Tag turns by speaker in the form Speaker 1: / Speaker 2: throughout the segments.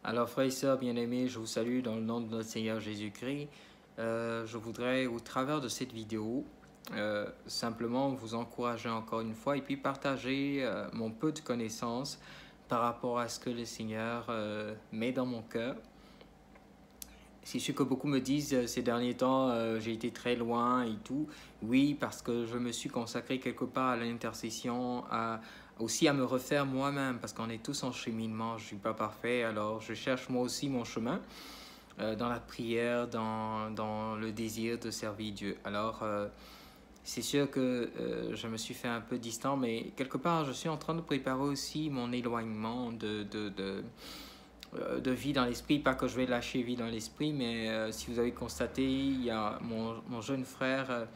Speaker 1: Alors, frères et sœurs bien-aimés, je vous salue dans le nom de notre Seigneur Jésus-Christ. Je voudrais, au travers de cette vidéo, simplement vous encourager encore une fois et puis partager mon peu de connaissances par rapport à ce que le Seigneur met dans mon cœur. C'est sûr que beaucoup me disent ces derniers temps, j'ai été très loin et tout. Oui, parce que je me suis consacré quelque part à l'intercession, aussi à me refaire moi-même, parce qu'on est tous en cheminement, je ne suis pas parfait, alors je cherche moi aussi mon chemin dans la prière, dans le désir de servir Dieu. Alors, c'est sûr que je me suis fait un peu distant, mais quelque part, je suis en train de préparer aussi mon éloignement de vie dans l'esprit. Pas que je vais lâcher vie dans l'esprit, mais si vous avez constaté, il y a mon jeune frère,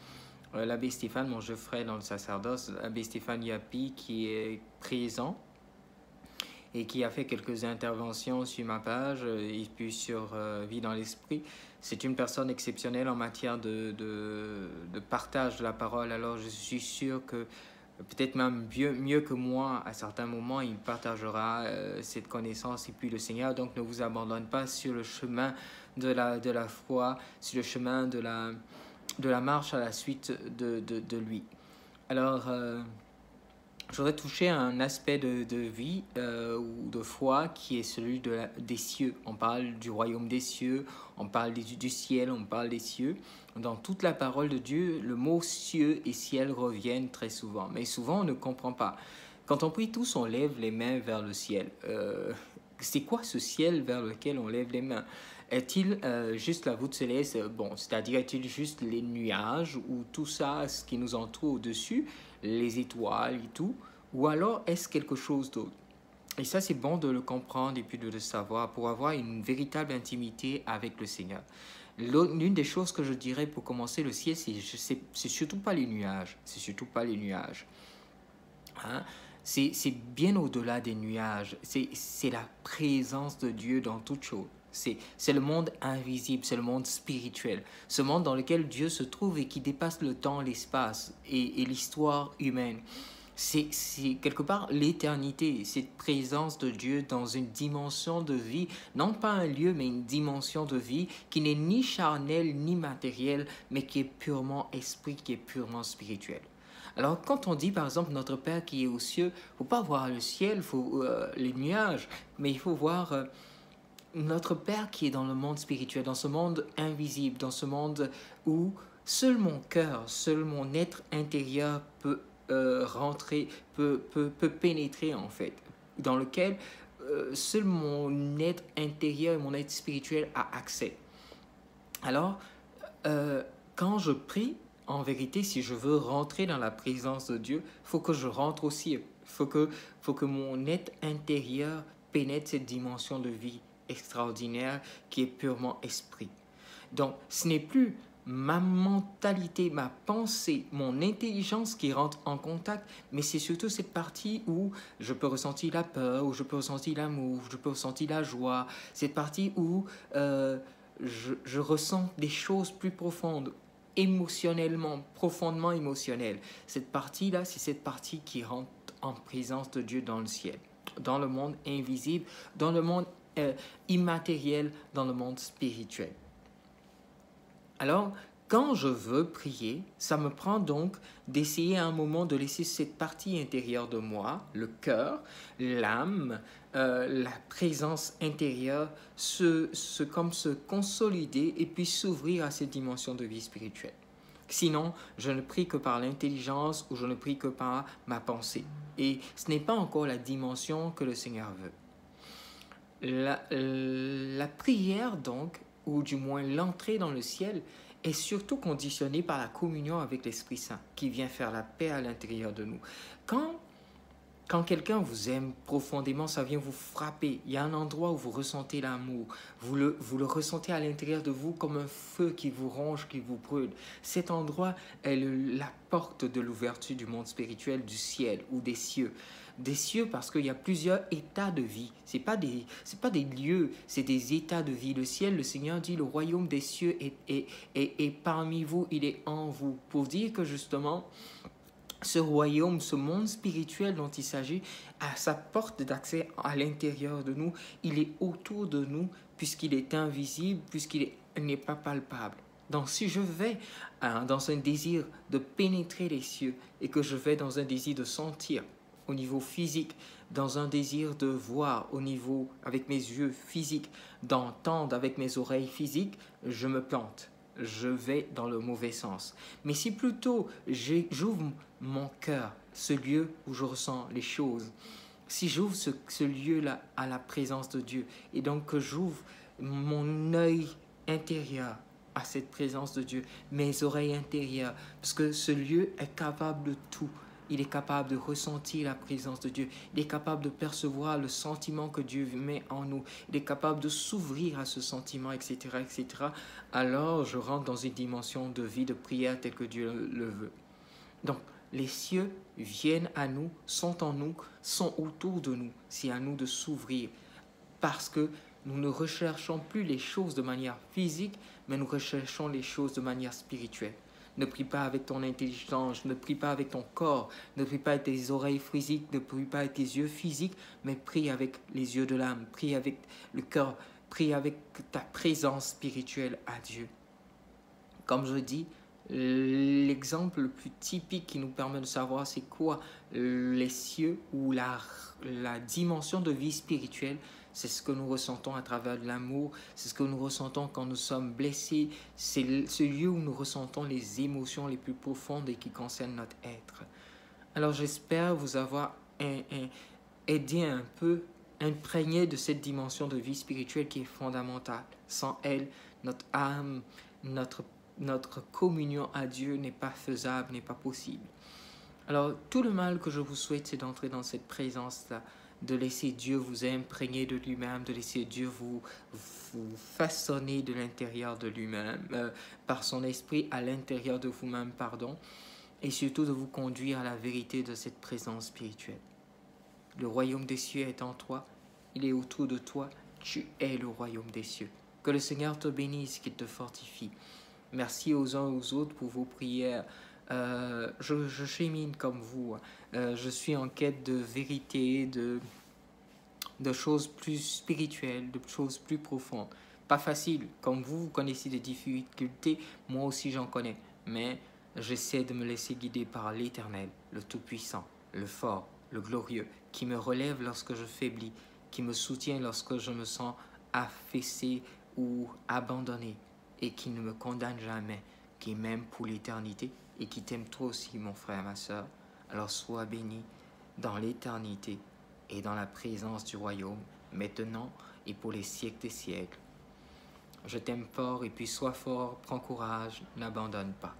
Speaker 1: l'abbé Stéphane, mon jeune frère dans le sacerdoce, l'abbé Stéphane Yapi, qui est présent et qui a fait quelques interventions sur ma page et puis sur Vie dans l'Esprit. C'est une personne exceptionnelle en matière de partage de la parole. Alors je suis sûr que peut-être même mieux que moi, à certains moments, il partagera cette connaissance et puis le Seigneur. Donc ne vous abandonne pas sur le chemin de la foi, sur le chemin de la marche à la suite de lui. Alors, je voudrais toucher à un aspect de vie ou de foi qui est celui des cieux. On parle du royaume des cieux, on parle du ciel, on parle des cieux. Dans toute la parole de Dieu, le mot cieux et ciel reviennent très souvent. Mais souvent, on ne comprend pas. Quand on prie tous, on lève les mains vers le ciel. C'est quoi ce ciel vers lequel on lève les mains? Est-il juste la voûte céleste? Bon, c'est-à-dire est-il juste les nuages ou tout ça, ce qui nous entoure au-dessus, les étoiles et tout? Ou alors est-ce quelque chose d'autre? Et ça, c'est bon de le comprendre et puis de le savoir pour avoir une véritable intimité avec le Seigneur. L'une des choses que je dirais pour commencer le ciel, c'est surtout pas les nuages. C'est surtout pas les nuages. Hein? C'est bien au-delà des nuages. C'est la présence de Dieu dans toute chose. C'est le monde invisible, c'est le monde spirituel. Ce monde dans lequel Dieu se trouve et qui dépasse le temps, l'espace et l'histoire humaine. C'est quelque part l'éternité, cette présence de Dieu dans une dimension de vie, non pas un lieu, mais une dimension de vie qui n'est ni charnelle ni matérielle, mais qui est purement esprit, qui est purement spirituel. Alors, quand on dit, par exemple, notre Père qui est aux cieux, il ne faut pas voir le ciel, les nuages, mais il faut voir notre Père qui est dans le monde spirituel, dans ce monde invisible, dans ce monde où seul mon cœur, seul mon être intérieur peut rentrer, peut pénétrer en fait, dans lequel seul mon être intérieur et mon être spirituel a accès. Alors, quand je prie, en vérité, si je veux rentrer dans la présence de Dieu, il faut que je rentre aussi. Il faut que mon être intérieur pénètre cette dimension de vie extraordinaire qui est purement esprit. Donc, ce n'est plus ma mentalité, ma pensée, mon intelligence qui rentre en contact, mais c'est surtout cette partie où je peux ressentir la peur, où je peux ressentir l'amour, où je peux ressentir la joie, cette partie où je ressens des choses plus profondes, émotionnellement, profondément émotionnelles. Cette partie-là, c'est cette partie qui rentre en présence de Dieu dans le ciel, dans le monde invisible, dans le monde immatériel, dans le monde spirituel. Alors, quand je veux prier, ça me prend donc d'essayer à un moment de laisser cette partie intérieure de moi, le cœur, l'âme, la présence intérieure, comme se consolider et puis s'ouvrir à cette dimension de vie spirituelle. Sinon, je ne prie que par l'intelligence ou je ne prie que par ma pensée. Et ce n'est pas encore la dimension que le Seigneur veut. La prière, donc, ou du moins l'entrée dans le ciel, est surtout conditionnée par la communion avec l'Esprit Saint, qui vient faire la paix à l'intérieur de nous. Quand quelqu'un vous aime profondément, ça vient vous frapper. Il y a un endroit où vous ressentez l'amour. Vous le ressentez à l'intérieur de vous comme un feu qui vous ronge, qui vous brûle. Cet endroit est la porte de l'ouverture du monde spirituel, du ciel ou des cieux. Des cieux parce qu'il y a plusieurs états de vie. Ce n'est pas des lieux, c'est des états de vie. Le ciel, le Seigneur dit, le royaume des cieux est parmi vous, il est en vous. Pour dire que justement, ce royaume, ce monde spirituel dont il s'agit, a sa porte d'accès à l'intérieur de nous. Il est autour de nous puisqu'il est invisible, puisqu'il n'est pas palpable. Donc si je vais dans un désir de pénétrer les cieux et que je vais dans un désir de sentir au niveau physique, dans un désir de voir au niveau avec mes yeux physiques, d'entendre avec mes oreilles physiques, je me plante. Je vais dans le mauvais sens. Mais si plutôt j'ouvre mon cœur, ce lieu où je ressens les choses, si j'ouvre ce lieu-là à la présence de Dieu, et donc que j'ouvre mon œil intérieur à cette présence de Dieu, mes oreilles intérieures, parce que ce lieu est capable de tout. Il est capable de ressentir la présence de Dieu. Il est capable de percevoir le sentiment que Dieu met en nous. Il est capable de s'ouvrir à ce sentiment, etc., etc. Alors, je rentre dans une dimension de vie, de prière telle que Dieu le veut. Donc, les cieux viennent à nous, sont en nous, sont autour de nous. C'est à nous de s'ouvrir parce que nous ne recherchons plus les choses de manière physique, mais nous recherchons les choses de manière spirituelle. Ne prie pas avec ton intelligence, ne prie pas avec ton corps, ne prie pas avec tes oreilles physiques, ne prie pas avec tes yeux physiques, mais prie avec les yeux de l'âme, prie avec le cœur, prie avec ta présence spirituelle à Dieu. Comme je dis, l'exemple le plus typique qui nous permet de savoir c'est quoi les cieux ou la dimension de vie spirituelle, c'est ce que nous ressentons à travers l'amour, c'est ce que nous ressentons quand nous sommes blessés, c'est ce lieu où nous ressentons les émotions les plus profondes et qui concernent notre être. Alors j'espère vous avoir aidé un peu, imprégné de cette dimension de vie spirituelle qui est fondamentale. Sans elle, notre âme, notre communion à Dieu n'est pas faisable, n'est pas possible. Alors, tout le mal que je vous souhaite, c'est d'entrer dans cette présence-là, de laisser Dieu vous imprégner de lui-même, de laisser Dieu vous façonner de l'intérieur de lui-même, par son esprit à l'intérieur de vous-même, pardon, et surtout de vous conduire à la vérité de cette présence spirituelle. Le royaume des cieux est en toi, il est autour de toi, tu es le royaume des cieux. Que le Seigneur te bénisse, qu'il te fortifie. Merci aux uns et aux autres pour vos prières. Je chemine comme vous. Je suis en quête de vérité, de choses plus spirituelles, de choses plus profondes. Pas facile. Comme vous connaissez des difficultés, moi aussi j'en connais. Mais j'essaie de me laisser guider par l'Éternel, le Tout-Puissant, le Fort, le Glorieux, qui me relève lorsque je faiblis, qui me soutient lorsque je me sens affaissé ou abandonné, et qui ne me condamne jamais, qui m'aime pour l'éternité et qui t'aime toi aussi, mon frère, ma soeur. Alors sois béni dans l'éternité et dans la présence du royaume, maintenant et pour les siècles des siècles. Je t'aime fort et puis sois fort, prends courage, n'abandonne pas.